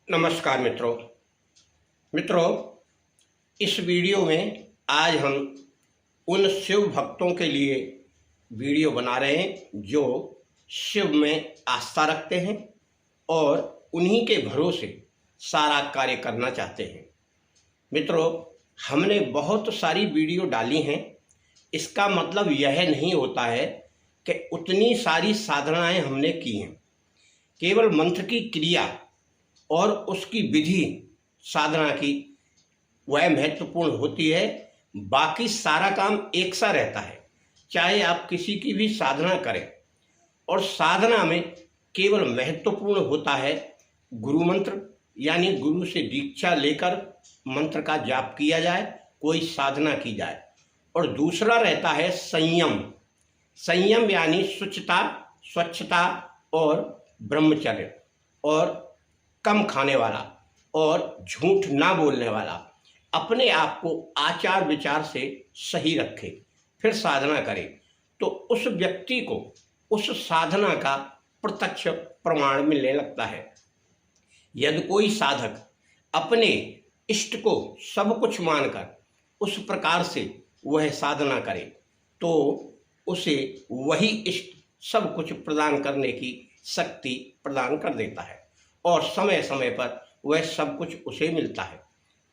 नमस्कार मित्रों, इस वीडियो में आज हम उन शिव भक्तों के लिए वीडियो बना रहे हैं जो शिव में आस्था रखते हैं और उन्हीं के भरोसे सारा कार्य करना चाहते हैं। मित्रों, हमने बहुत सारी वीडियो डाली हैं। इसका मतलब यह नहीं होता है कि उतनी सारी साधनाएं हमने की हैं। केवल मंत्र की क्रिया और उसकी विधि साधना की वह महत्वपूर्ण होती है। बाकी सारा काम एक सा रहता है। चाहे आप किसी की भी साधना करें, और साधना में केवल महत्वपूर्ण होता है गुरु मंत्र, यानी गुरु से दीक्षा लेकर मंत्र का जाप किया जाए, कोई साधना की जाए। और दूसरा रहता है संयम। संयम यानी शुचिता, स्वच्छता और ब्रह्मचर्य, और कम खाने वाला और झूठ ना बोलने वाला, अपने आप को आचार विचार से सही रखे, फिर साधना करे, तो उस व्यक्ति को उस साधना का प्रत्यक्ष प्रमाण मिलने लगता है। यदि कोई साधक अपने इष्ट को सब कुछ मानकर उस प्रकार से वह साधना करे, तो उसे वही इष्ट सब कुछ प्रदान करने की शक्ति प्रदान कर देता है और समय समय पर वह सब कुछ उसे मिलता है।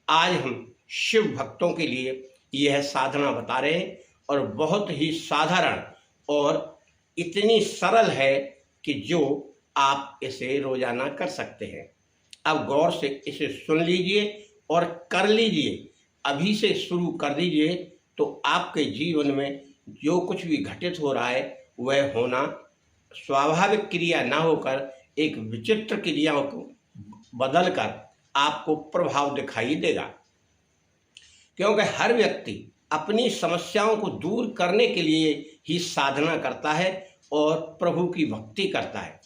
आज हम शिव भक्तों के लिए यह साधना बता रहे हैं, और बहुत ही साधारण और इतनी सरल है कि जो आप इसे रोजाना कर सकते हैं। अब गौर से इसे सुन लीजिए और कर लीजिए। अभी से शुरू कर दीजिए, तो आपके जीवन में जो कुछ भी घटित हो रहा है वह होना स्वाभाविक क्रिया ना होकर एक विचित्र क्रिया को बदलकर आपको प्रभाव दिखाई देगा। क्योंकि हर व्यक्ति अपनी समस्याओं को दूर करने के लिए ही साधना करता है और प्रभु की भक्ति करता है।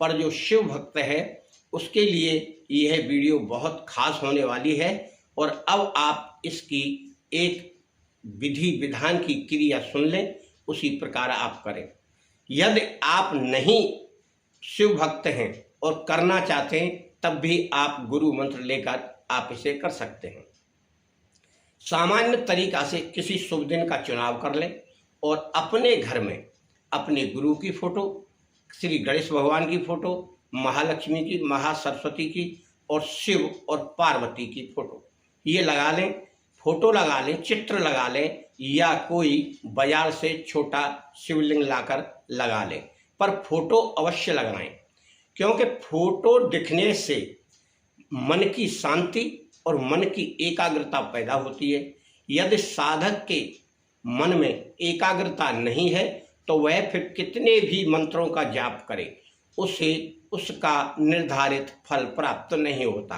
पर जो शिव भक्त है उसके लिए यह वीडियो बहुत खास होने वाली है। और अब आप इसकी एक विधि विधान की क्रिया सुन लें, उसी प्रकार आप करें। यदि आप नहीं शिव भक्त हैं और करना चाहते हैं, तब भी आप गुरु मंत्र लेकर आप इसे कर सकते हैं। सामान्य तरीका से किसी शुभ दिन का चुनाव कर लें और अपने घर में अपने गुरु की फोटो, श्री गणेश भगवान की फोटो, महालक्ष्मी की, महासरस्वती की और शिव और पार्वती की फोटो ये लगा लें। फोटो लगा लें, चित्र लगा लें, या कोई बाजार से छोटा शिवलिंग लाकर लगा लें, पर फोटो अवश्य लगाएं। क्योंकि फोटो दिखने से मन की शांति और मन की एकाग्रता पैदा होती है। यदि साधक के मन में एकाग्रता नहीं है, तो वह फिर कितने भी मंत्रों का जाप करे, उसे उसका निर्धारित फल प्राप्त नहीं होता।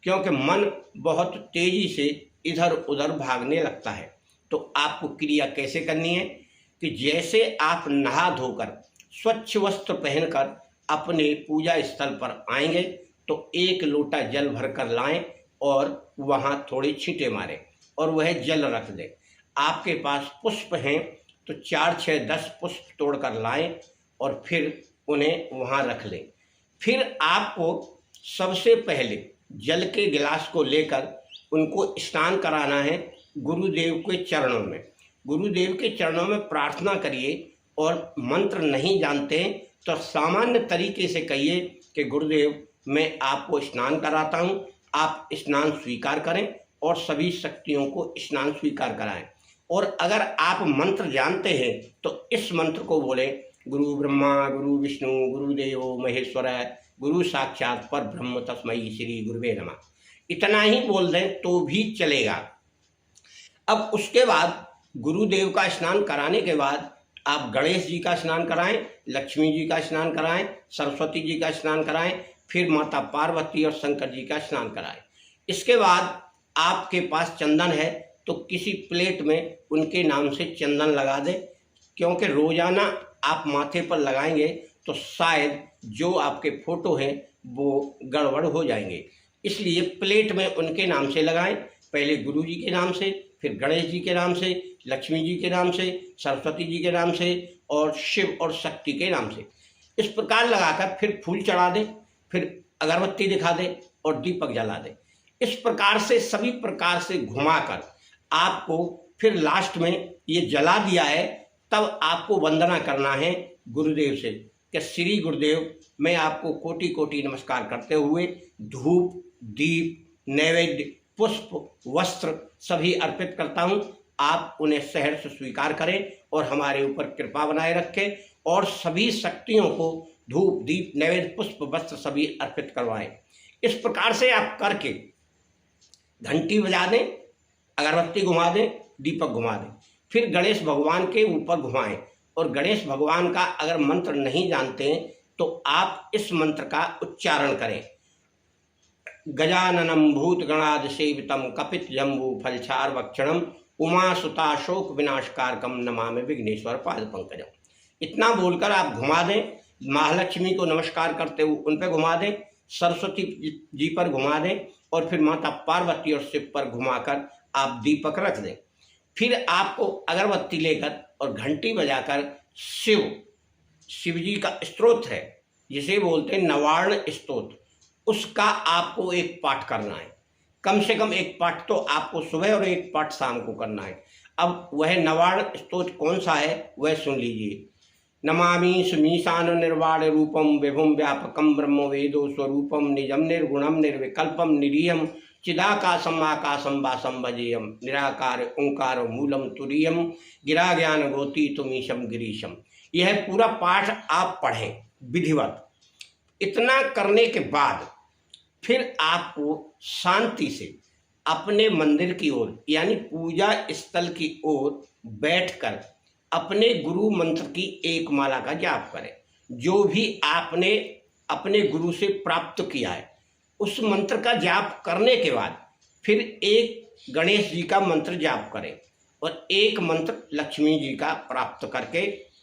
क्योंकि मन बहुत तेजी से इधर उधर भागने लगता है। तो आपको क्रिया कैसे करनी है कि जैसे आप नहा धोकर स्वच्छ वस्त्र पहनकर अपने पूजा स्थल पर आएंगे, तो एक लोटा जल भरकर लाएं और वहां थोड़े छींटे मारें और वह जल रख दें। आपके पास पुष्प हैं तो 4, 6, 10 पुष्प तोड़कर लाएं और फिर उन्हें वहां रख लें। फिर आपको सबसे पहले जल के गिलास को लेकर उनको स्नान कराना है गुरुदेव के चरणों में। गुरुदेव के चरणों में प्रार्थना करिए, और मंत्र नहीं जानते हैं तो सामान्य तरीके से कहिए कि गुरुदेव, मैं आपको स्नान कराता हूँ, आप स्नान स्वीकार करें और सभी शक्तियों को स्नान स्वीकार कराएं। और अगर आप मंत्र जानते हैं तो इस मंत्र को बोले, गुरु ब्रह्मा गुरु विष्णु गुरुदेवो महेश्वर गुरु साक्षात पर ब्रह्म तस्मै श्री गुरुवे नमः। इतना ही बोल दें तो भी चलेगा। अब उसके बाद गुरुदेव का स्नान कराने के बाद आप गणेश जी का स्नान कराएं, लक्ष्मी जी का स्नान कराएं, सरस्वती जी का स्नान कराएं, फिर माता पार्वती और शंकर जी का स्नान कराएं। इसके बाद आपके पास चंदन है तो किसी प्लेट में उनके नाम से चंदन लगा दें। क्योंकि रोजाना आप माथे पर लगाएंगे तो शायद जो आपके फोटो हैं वो गड़बड़ हो जाएंगे। इसलिए प्लेट में उनके नाम से लगाएं, पहले गुरु जी के नाम से, फिर गणेश जी के नाम से, लक्ष्मी जी के नाम से, सरस्वती जी के नाम से और शिव और शक्ति के नाम से। इस प्रकार लगाकर फिर फूल चढ़ा दें, फिर अगरबत्ती दिखा दें और दीपक जला दें। इस प्रकार से सभी प्रकार से घुमाकर आपको फिर लास्ट में ये जला दिया है, तब आपको वंदना करना है गुरुदेव से कि श्री गुरुदेव, मैं आपको कोटि कोटि नमस्कार करते हुए धूप, दीप, नैवेद्य, पुष्प, वस्त्र सभी अर्पित करता हूँ। आप उन्हें सहर्ष से स्वीकार करें और हमारे ऊपर कृपा बनाए रखें और सभी शक्तियों को धूप, दीप, नैवेद्य, पुष्प, वस्त्र सभी अर्पित करवाएं। इस प्रकार से आप करके घंटी बजा दें, अगरबत्ती घुमा दें, दीपक घुमा दें, फिर गणेश भगवान के ऊपर घुमाएं। और गणेश भगवान का अगर मंत्र नहीं जानते हैं तो आप इस मंत्र का उच्चारण करें। गजाननम भूतगणाद सेवितम कपित जम्बू फलचार वक्षणम उमा सुता शोक विनाशकारकम नमामि विघ्नेश्वर पाद पंकजम। इतना बोलकर आप घुमा दें। महालक्ष्मी को नमस्कार करते हुए उन पर घुमा दें, सरस्वती जी पर घुमा दें और फिर माता पार्वती और शिव पर घुमाकर आप दीपक रख दें। फिर आपको अगरबत्ती लेकर और घंटी बजाकर शिव जी का स्तोत्र है जिसे बोलते हैं नवार्ण स्तोत्र, उसका आपको एक पाठ करना है। कम से कम एक पाठ तो आपको सुबह और एक पाठ शाम को करना है। अब वह नवार्ण स्तोत्र कौन सा है वह सुन लीजिए। नमामि सुमीशान निर्वाण रूपम विभुम व्यापकम ब्रह्म वेदो स्वरूपम निजम निर्गुणम निर्विकल्पम निरीयम चिदाकाशम आकाशम वासम भजेयम निराकार ओंकार मूलम तुरीयम गिरा ज्ञान गोती तुमीशम गिरीशम। यह पूरा पाठ आप पढ़ें विधिवत। इतना करने के बाद फिर आपको शांति से अपने मंदिर की ओर यानी पूजा स्थल की ओर बैठकर अपने गुरु मंत्र की एक माला का जाप करें। जो भी आपने अपने गुरु से प्राप्त किया है उस मंत्र का जाप करने के बाद फिर एक गणेश जी का मंत्र जाप करें और एक मंत्र लक्ष्मी जी का प्राप्त करके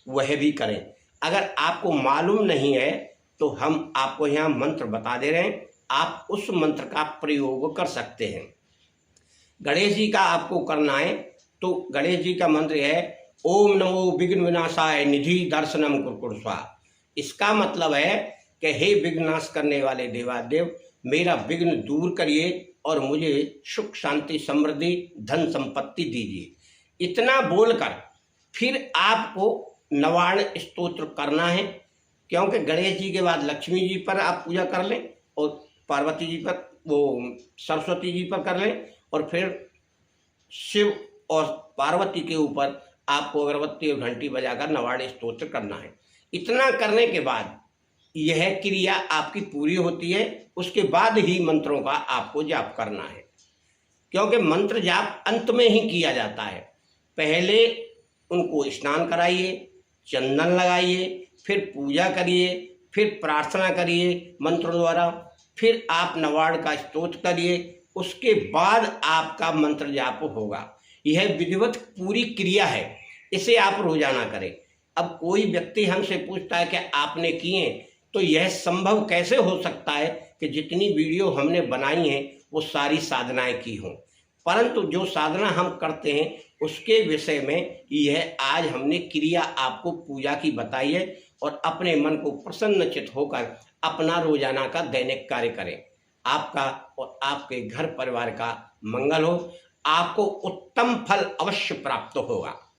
वह भी करें। अगर आपको मालूम नहीं है तो हम आपको यहाँ मंत्र बता दे रहे हैं, आप उस मंत्र का प्रयोग कर सकते हैं। गणेश जी का आपको करना है तो गणेश जी का मंत्र है ओम नमो विघ्न विनाशाय निधि दर्शनम कुरकुर स्वाहा। इसका मतलब है कि हे विघ्नाश करने वाले देवादेव, मेरा विघ्न दूर करिए और मुझे सुख शांति समृद्धि धन संपत्ति दीजिए। इतना बोलकर फिर आपको नवार्ण स्तोत्र करना है, क्योंकि गणेश जी के बाद लक्ष्मी जी पर आप पूजा कर लें और पार्वती जी पर सरस्वती जी पर कर लें और फिर शिव और पार्वती के ऊपर आपको अगरबत्ती और घंटी बजाकर नवार्ण स्तोत्र करना है। इतना करने के बाद यह क्रिया आपकी पूरी होती है। उसके बाद ही मंत्रों का आपको जाप करना है, क्योंकि मंत्र जाप अंत में ही किया जाता है। पहले उनको स्नान कराइए, चंदन लगाइए, फिर पूजा करिए, फिर प्रार्थना करिए मंत्रों द्वारा, फिर आप नवार्ण का स्तोत्र करिए, उसके बाद आपका मंत्र जाप होगा। यह विधिवत पूरी क्रिया है, इसे आप रोजाना करें। अब कोई व्यक्ति हमसे पूछता है कि आपने किए, तो यह संभव कैसे हो सकता है कि जितनी वीडियो हमने बनाई हैं वो सारी साधनाएं की हों, परंतु जो साधना हम करते हैं उसके विषय में यह आज हमने क्रिया आपको पूजा की बताई है। और अपने मन को प्रसन्नचित होकर अपना रोजाना का दैनिक कार्य करें। आपका और आपके घर परिवार का मंगल हो, आपको उत्तम फल अवश्य प्राप्त होगा।